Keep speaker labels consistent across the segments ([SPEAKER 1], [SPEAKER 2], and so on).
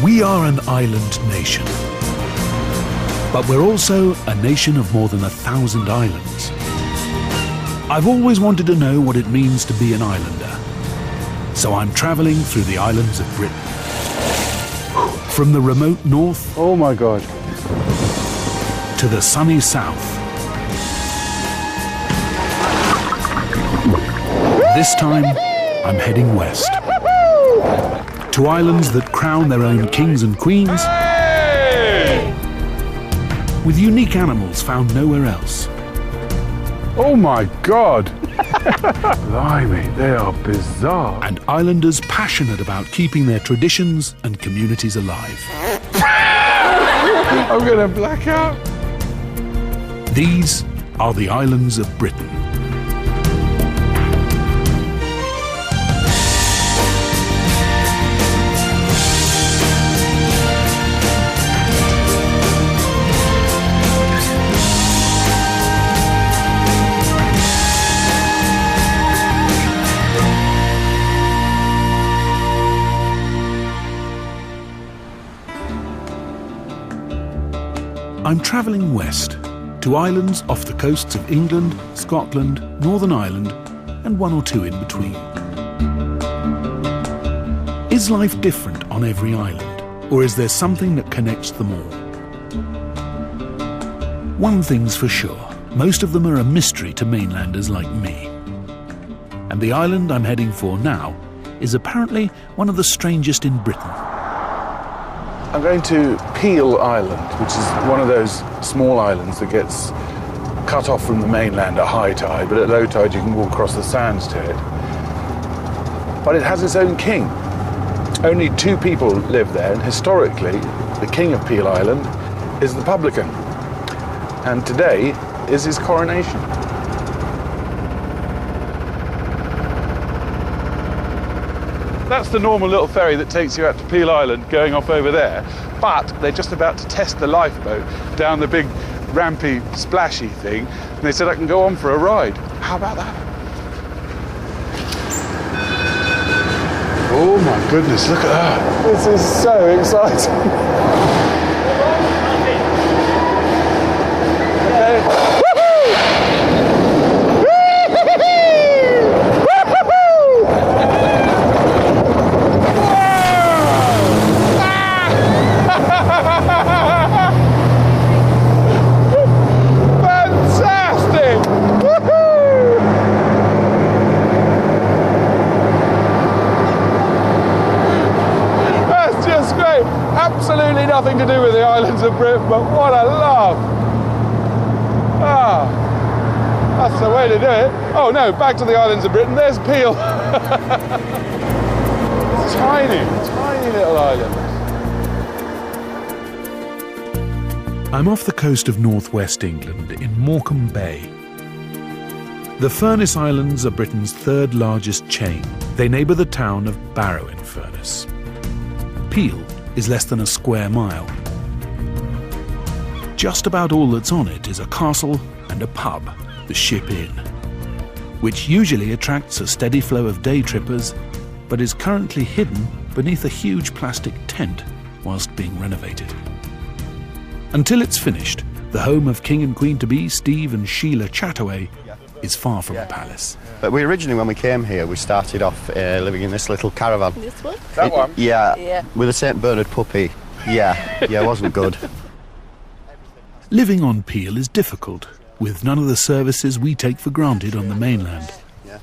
[SPEAKER 1] We are an island nation. But we're also a nation of more than 1,000 islands. I've always wanted to know what it means to be an islander. So I'm travelling through the islands of Britain. From the remote north,
[SPEAKER 2] oh my God,
[SPEAKER 1] to the sunny south. This time, I'm heading west. To islands that crown their own kings and queens, with unique animals found nowhere else.
[SPEAKER 2] oh my God. Blimey, they are bizarre.
[SPEAKER 1] And islanders passionate about keeping their traditions and communities alive.
[SPEAKER 2] I'm going to black out.
[SPEAKER 1] These are the islands of Britain. I'm travelling west to islands off the coasts of England, Scotland, Northern Ireland, and one or two in between. Is life different on every island, or is there something that connects them all? One thing's for sure, most of them are a mystery to mainlanders like me. And the island I'm heading for now is apparently one of the strangest in Britain.
[SPEAKER 2] I'm going to Peel Island, which is one of those small islands that gets cut off from the mainland at high tide, but at low tide you can walk across the sands to it. But it has its own king. Only 2 people live there, and historically, the king of Peel Island is the publican. And today is his coronation. That's the normal little ferry that takes you out to Peel Island going off over there, but they're just about to test the lifeboat down the big rampy splashy thing, and they said I can go on for a ride. How about that? Oh my goodness, look at that. This is so exciting. Absolutely nothing to do with the islands of Britain, but what a laugh! Ah, that's the way to do it. Oh no, back to the islands of Britain. There's Peel. Tiny, tiny little island.
[SPEAKER 1] I'm off the coast of northwest England in Morecambe Bay. The Furness Islands are Britain's 3rd largest chain. They neighbour the town of Barrow-in-Furness. Peel is less than a square mile. Just about all that's on it is a castle and a pub, the Ship Inn, which usually attracts a steady flow of day trippers, but is currently hidden beneath a huge plastic tent whilst being renovated. Until it's finished, the home of King and Queen-to-be Steve and Sheila Chataway is far from a palace.
[SPEAKER 3] But we originally, when we came here, we started off living in this little caravan.
[SPEAKER 4] This one?
[SPEAKER 2] That one?
[SPEAKER 3] Yeah, with a St Bernard puppy. Yeah, it wasn't good.
[SPEAKER 1] Living on Peel is difficult, with none of the services we take for granted on the mainland.
[SPEAKER 3] Yeah.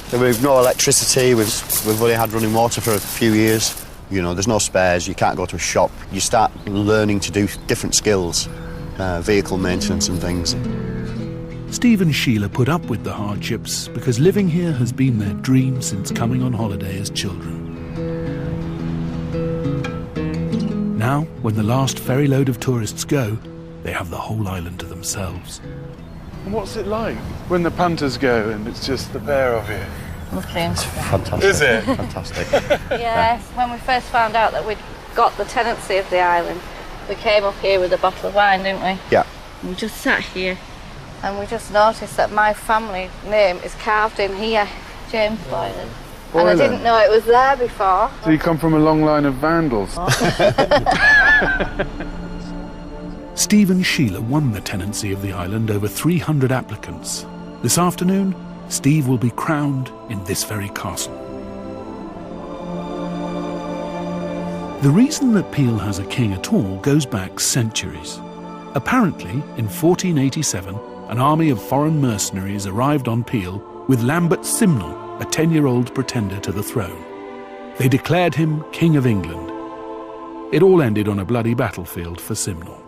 [SPEAKER 3] So we've no electricity, we've only had running water for a few years. You know, there's no spares, you can't go to a shop. You start learning to do different skills, vehicle maintenance and things.
[SPEAKER 1] Steve and Sheila put up with the hardships because living here has been their dream since coming on holiday as children. Now, when the last ferry load of tourists go, they have the whole island to themselves.
[SPEAKER 2] And what's it like when the punters go and it's just the pair of you?
[SPEAKER 4] Lovely.
[SPEAKER 3] It's fantastic.
[SPEAKER 2] Is it?
[SPEAKER 3] Fantastic.
[SPEAKER 4] Yes, when we first found out that we'd got the tenancy of the island, we came up here with a bottle of wine, didn't we?
[SPEAKER 3] Yeah.
[SPEAKER 4] We just sat here and we just noticed that my family name is carved in here, James Boylan. And I didn't know it was there before.
[SPEAKER 2] So you come from a long line of vandals.
[SPEAKER 1] Steve and Sheila won the tenancy of the island over 300 applicants. This afternoon, Steve will be crowned in this very castle. The reason that Peel has a king at all goes back centuries. Apparently, in 1487, an army of foreign mercenaries arrived on Peel with Lambert Simnel, a 10-year-old pretender to the throne. They declared him King of England. It all ended on a bloody battlefield for Simnel.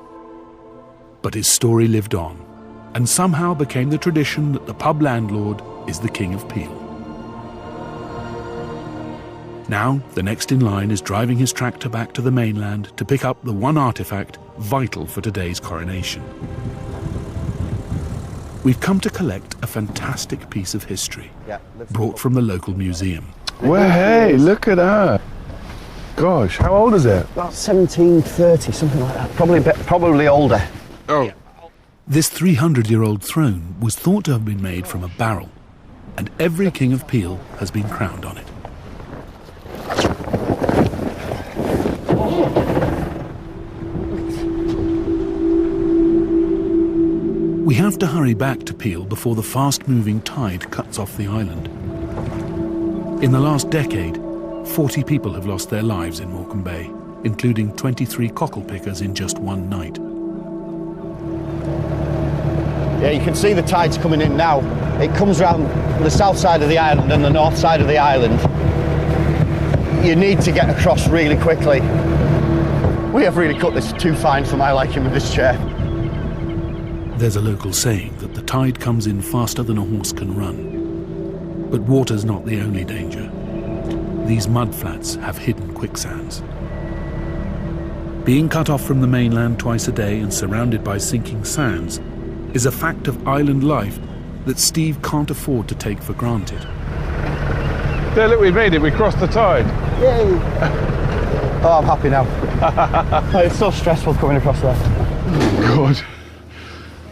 [SPEAKER 1] But his story lived on, and somehow became the tradition that the pub landlord is the King of Peel. Now, the next in line is driving his tractor back to the mainland to pick up the one artefact vital for today's coronation. We've come to collect a fantastic piece of history, brought from the local museum.
[SPEAKER 2] Well, hey, look at that. Gosh, how old is it?
[SPEAKER 3] About 1730, something like that. Probably older.
[SPEAKER 2] Oh.
[SPEAKER 1] This 300-year-old throne was thought to have been made from a barrel, and every King of Peel has been crowned on it. We have to hurry back to Peel before the fast-moving tide cuts off the island. In the last decade, 40 people have lost their lives in Morecambe Bay, including 23 cockle pickers in just one night.
[SPEAKER 3] Yeah, you can see the tides coming in now. It comes round the south side of the island and the north side of the island. You need to get across really quickly. We have really cut this too fine for my liking with this chair.
[SPEAKER 1] There's a local saying that the tide comes in faster than a horse can run. But water's not the only danger. These mudflats have hidden quicksands. Being cut off from the mainland twice a day and surrounded by sinking sands is a fact of island life that Steve can't afford to take for granted.
[SPEAKER 2] There, look, we made it. We crossed the tide.
[SPEAKER 3] Yay! Oh, I'm happy now. It's so stressful coming across there.
[SPEAKER 2] God.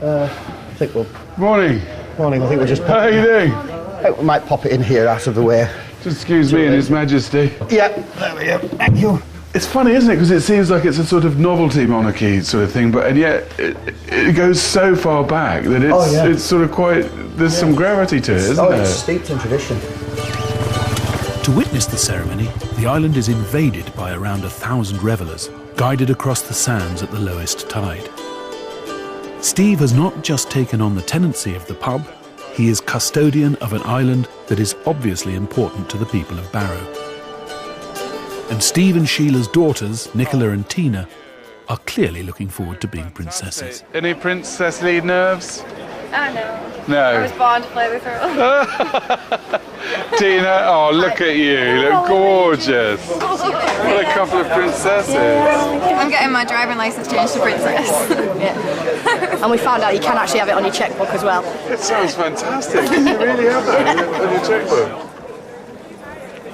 [SPEAKER 3] I think we'll...
[SPEAKER 2] Morning.
[SPEAKER 3] Morning, I think we'll just...
[SPEAKER 2] How are you doing?
[SPEAKER 3] I think we might pop it in here out of the way.
[SPEAKER 2] Just excuse me and His Majesty.
[SPEAKER 3] Yeah, there we go. Thank you.
[SPEAKER 2] It's funny, isn't it? Because it seems like it's a sort of novelty monarchy sort of thing, but and yet it goes so far back that it's sort of quite... There's some gravity to it, isn't there?
[SPEAKER 3] It's steeped in tradition.
[SPEAKER 1] To witness the ceremony, the island is invaded by around 1,000 revellers, guided across the sands at the lowest tide. Steve has not just taken on the tenancy of the pub, he is custodian of an island that is obviously important to the people of Barrow. And Steve and Sheila's daughters, Nicola and Tina, are clearly looking forward to being princesses.
[SPEAKER 2] Any princessly nerves?
[SPEAKER 4] Oh, no.
[SPEAKER 2] No.
[SPEAKER 4] I was born to play this role.
[SPEAKER 2] Tina, oh, look at you. You look gorgeous. What a couple of princesses.
[SPEAKER 5] I'm getting my driving licence changed to princess. Yeah. And we found out you can actually have it on your checkbook as well.
[SPEAKER 2] It sounds fantastic. Did you really have that on your checkbook?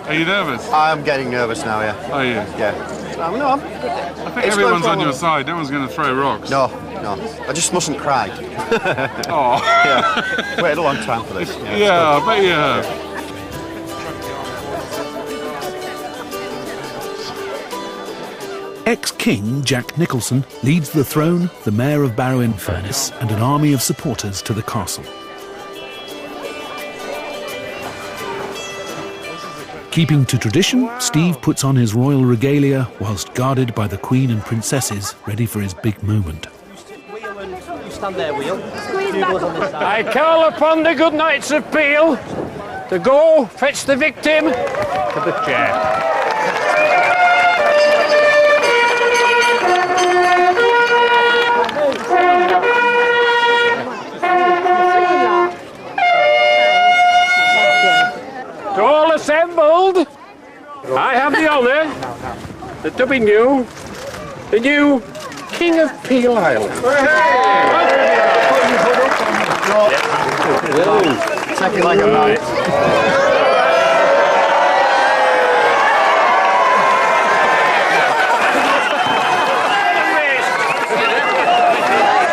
[SPEAKER 2] Are you nervous?
[SPEAKER 3] I'm getting nervous now, yeah.
[SPEAKER 2] Are you?
[SPEAKER 3] Yeah. No, I'm...
[SPEAKER 2] I think everyone's on your side. No one's going to throw rocks.
[SPEAKER 3] No. I just mustn't cry.
[SPEAKER 2] Oh.
[SPEAKER 3] Yeah. Waited a long time for this.
[SPEAKER 2] Yeah, I bet you have.
[SPEAKER 1] Ex-King Jack Nicholson leads the throne, the Mayor of Barrow-in-Furness, and an army of supporters to the castle. Keeping to tradition, Steve puts on his royal regalia whilst guarded by the Queen and princesses, ready for his big moment.
[SPEAKER 6] Stand there, Wheel. I call upon the good knights of Peel to go fetch the victim to the chair. To all assembled, I have the honour to be the new King of Peel Island.
[SPEAKER 3] Take it like a knight.